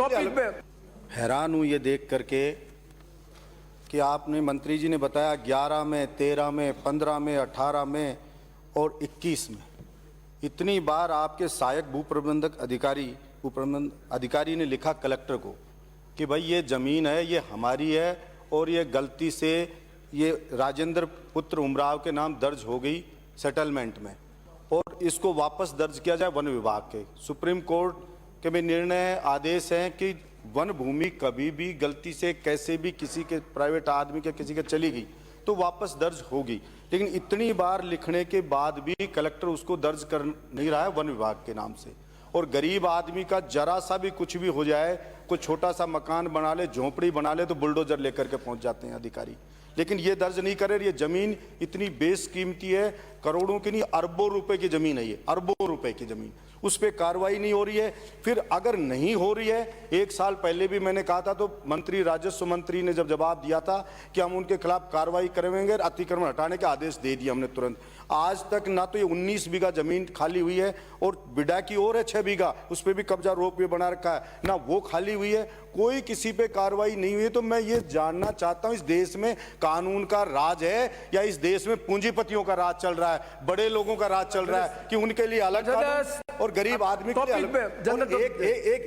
Topic पे हैरान हूँ ये देख करके कि आपने मंत्री जी ने बताया 11 में, 13 में, 15 में, 18 में और 21 में इतनी बार आपके सहायक भूप्रबंधक अधिकारी ने लिखा कलेक्टर को कि भाई ये ज़मीन है, ये हमारी है और ये गलती से ये राजेंद्र पुत्र उमराव के नाम दर्ज हो गई सेटलमेंट में और इसको वापस दर्ज किया जाए वन विभाग के। सुप्रीम कोर्ट के भी निर्णय आदेश हैं कि वन भूमि कभी भी गलती से कैसे भी किसी के प्राइवेट आदमी के किसी के चली गई तो वापस दर्ज होगी, लेकिन इतनी बार लिखने के बाद भी कलेक्टर उसको दर्ज कर नहीं रहा है वन विभाग के नाम से। और गरीब आदमी का जरा सा भी कुछ भी हो जाए, कोई छोटा सा मकान बना ले, झोंपड़ी बना ले तो बुलडोजर लेकर के पहुंच जाते हैं अधिकारी, लेकिन ये दर्ज नहीं करे। ये जमीन इतनी बेशकीमती है, करोड़ों की नहीं अरबों रुपए की जमीन है, ये अरबों रुपए की जमीन, उस पर कार्रवाई नहीं हो रही है। फिर अगर नहीं हो रही है, 1 साल पहले भी मैंने कहा था तो मंत्री राजस्व मंत्री ने जब जवाब दिया था कि हम उनके खिलाफ कार्रवाई करेंगे, अतिक्रमण हटाने के आदेश दे दिए हमने तुरंत। आज तक ना तो ये 19 बीघा जमीन खाली हुई है और बिडा की ओर है 6 बीघा, उस पर भी कब्जा रोक बना रखा है, ना वो खाली हुई है, कोई किसी पे कार्रवाई नहीं हुई है। तो मैं ये जानना चाहता हूं इस देश में कानून का राज है या इस देश में पूंजीपतियों का राज चल रहा है, बड़े लोगों का राज चल रहा है कि उनके लिए अलग और गरीब आदमी के लिए अलग।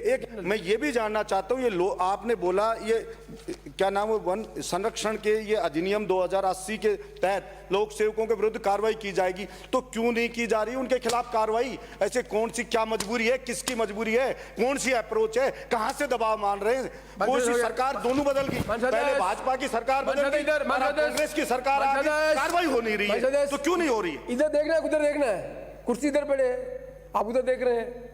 एक मैं ये भी जानना चाहता हूँ, ये आपने बोला ये क्या नाम है वन संरक्षण के ये अधिनियम 2080 के तहत लोक सेवकों के विरुद्ध कार्रवाई की जाएगी, तो क्यों नहीं की जा रही उनके खिलाफ कार्रवाई? ऐसे कौन सी क्या मजबूरी है, किसकी मजबूरी है, कौन सी अप्रोच है, कहां से दबाव मान रहे हैं? कौन सी सरकार दोनों बदल गई, पहले भाजपा की सरकार बदल गई, कांग्रेस की सरकार आ गई, कार्रवाई हो नहीं रही है, तो क्यों नहीं हो रही है? इधर देखना है, उधर देखना है, कुर्सी इधर पड़े है, आप उधर देख रहे हैं।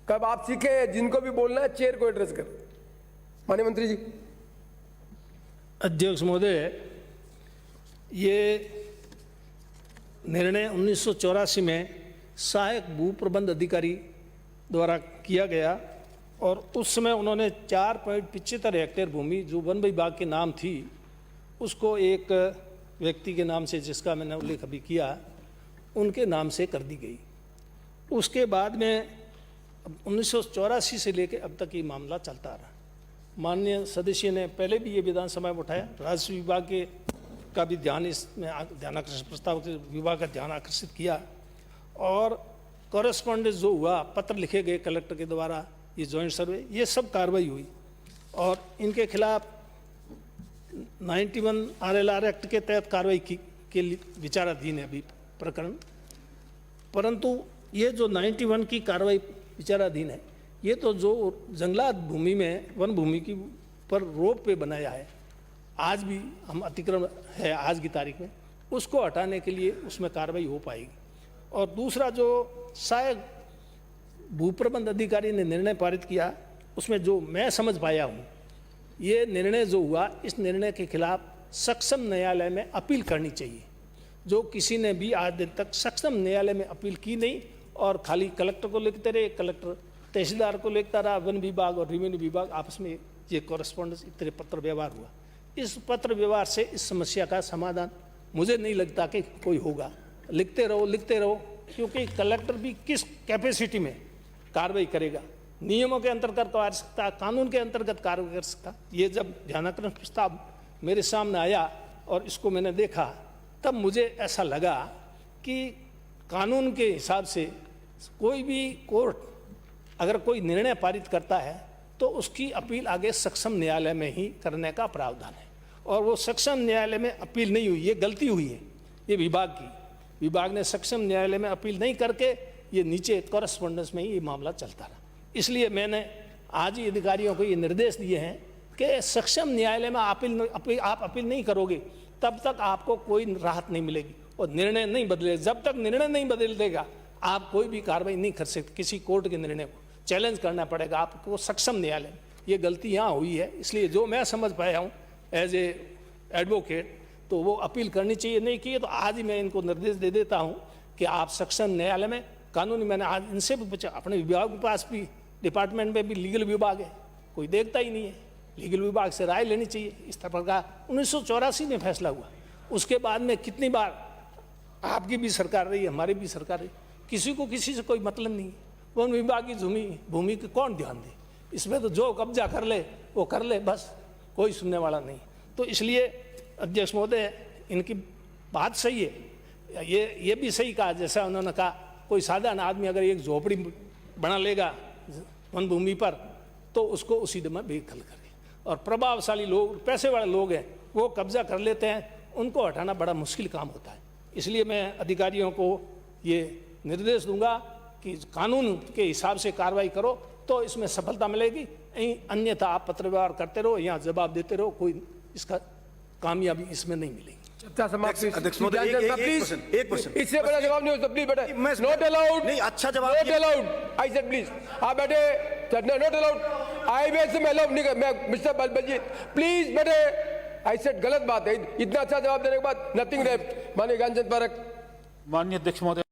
कब आप सीखे जिनको भी बोलना है चेयर को एड्रेस कर। माननीय मंत्री जी। अध्यक्ष महोदय, ये निर्णय 1984 में सहायक भू प्रबंध अधिकारी द्वारा किया गया और उस समय उन्होंने 4.75 हेक्टेयर भूमि जो वन विभाग के नाम थी उसको एक व्यक्ति के नाम से, जिसका मैंने उल्लेख अभी किया, उनके नाम से कर दी गई। उसके बाद में 1984 से लेकर अब तक ये मामला चलता रहा। माननीय सदस्य ने पहले भी ये विधानसभा में उठाया, राजस्व विभाग के का भी ध्यान इसमें ध्यानाकर्षण प्रस्ताव के विभाग का ध्यान आकर्षित किया और कॉरेस्पॉन्डेंस जो हुआ, पत्र लिखे गए कलेक्टर के द्वारा, ये जॉइंट सर्वे, ये सब कार्रवाई हुई और इनके खिलाफ 91 RLR एक्ट के तहत कार्रवाई के विचाराधीन है अभी प्रकरण। परंतु ये जो 91 की कार्रवाई विचाराधीन है, ये तो जो जंगलात भूमि में वन भूमि की पर रोक पे बनाया है, आज भी हम अतिक्रमण है आज की तारीख में, उसको हटाने के लिए उसमें कार्रवाई हो पाएगी। और दूसरा जो सहायक भूप्रबंध अधिकारी ने निर्णय पारित किया, उसमें जो मैं समझ पाया हूँ, ये निर्णय जो हुआ, इस निर्णय के खिलाफ सक्षम न्यायालय में अपील करनी चाहिए। जो किसी ने भी आज दिन तक सक्षम न्यायालय में अपील की नहीं और खाली कलेक्टर को लिखते रहे, कलेक्टर तहसीलदार को लिखता रहा, वन विभाग और रेवेन्यू विभाग आपस में ये कॉरेस्पॉन्डेंस इतने पत्र व्यवहार हुआ। इस पत्र व्यवहार से इस समस्या का समाधान मुझे नहीं लगता कि कोई होगा। लिखते रहो, क्योंकि कलेक्टर भी किस कैपेसिटी में कार्रवाई करेगा, नियमों के अंतर्गत कर सकता, कानून के अंतर्गत कार्रवाई कर सकता। ये जब ध्यानाकर्षण प्रस्ताव मेरे सामने आया और इसको मैंने देखा, तब मुझे ऐसा लगा कि कानून के हिसाब से कोई भी कोर्ट अगर कोई निर्णय पारित करता है तो उसकी अपील आगे सक्षम न्यायालय में ही करने का प्रावधान है, और वो सक्षम न्यायालय में अपील नहीं हुई, ये गलती हुई है ये विभाग की। विभाग ने सक्षम न्यायालय में अपील नहीं करके ये नीचे कॉरेस्पॉन्डेंस में ही ये मामला चलता रहा। इसलिए मैंने आज ही अधिकारियों को ये निर्देश दिए हैं कि सक्षम न्यायालय में आप अपील नहीं करोगे तब तक आपको कोई राहत नहीं मिलेगी और निर्णय नहीं बदलेगा। जब तक निर्णय नहीं बदल देगा आप कोई भी कार्रवाई नहीं कर सकते, किसी कोर्ट के निर्णय को चैलेंज करना पड़ेगा आपको सक्षम न्यायालय में। ये गलती यहाँ हुई है, इसलिए जो मैं समझ पाया हूँ एज ए एडवोकेट, तो वो अपील करनी चाहिए, नहीं की तो आज ही मैं इनको निर्देश दे देता हूँ कि आप सक्षम न्यायालय में कानूनी, मैंने आज इनसे भी पूछा, अपने विभाग के पास भी डिपार्टमेंट में भी लीगल विभाग है, कोई देखता ही नहीं है, लीगल विभाग से राय लेनी चाहिए। इस तरह का 1984 में फैसला हुआ, उसके बाद में कितनी बार आपकी भी सरकार रही, हमारी भी सरकार रही, किसी को किसी से कोई मतलब नहीं है। वन विभाग की भूमि को कौन ध्यान दे? इसमें तो जो कब्जा कर ले वो कर ले, बस कोई सुनने वाला नहीं। तो इसलिए अध्यक्ष महोदय इनकी बात सही है, ये भी सही कहा जैसा उन्होंने कहा, कोई साधारण आदमी अगर एक झोपड़ी बना लेगा वन भूमि पर तो उसको उसी में बेदखल करे, और प्रभावशाली लोग, पैसे वाले लोग हैं, वो कब्जा कर लेते हैं, उनको हटाना बड़ा मुश्किल काम होता है। इसलिए मैं अधिकारियों को ये निर्देश दूंगा कि कानून के हिसाब से कार्रवाई करो तो इसमें सफलता मिलेगी, अन्यथा आप पत्र व्यवहार करते रहो, यहाँ जवाब देते रहो, कोई इसका कामयाबी इसमें नहीं मिलेगी। चर्चा समाप्त। अध्यक्ष महोदय, एक क्वेश्चन, इससे बड़ा जवाब नहीं हो सकता, प्लीज बैठे। नॉट अलाउड, नहीं, अच्छा जवाब, not allowed, I said please, आप बैठे, नॉट अलाउड, आई वे से मैं अलाउड नहीं कर, मैं मिस्टर बलजीत प्लीज बैठे, आई सेड गलत बात है, इतना अच्छा जवाब देने के बाद नथिंग लेफ्ट। माननीय ज्ञानचंद पारक। माननीय अध्यक्ष महोदय।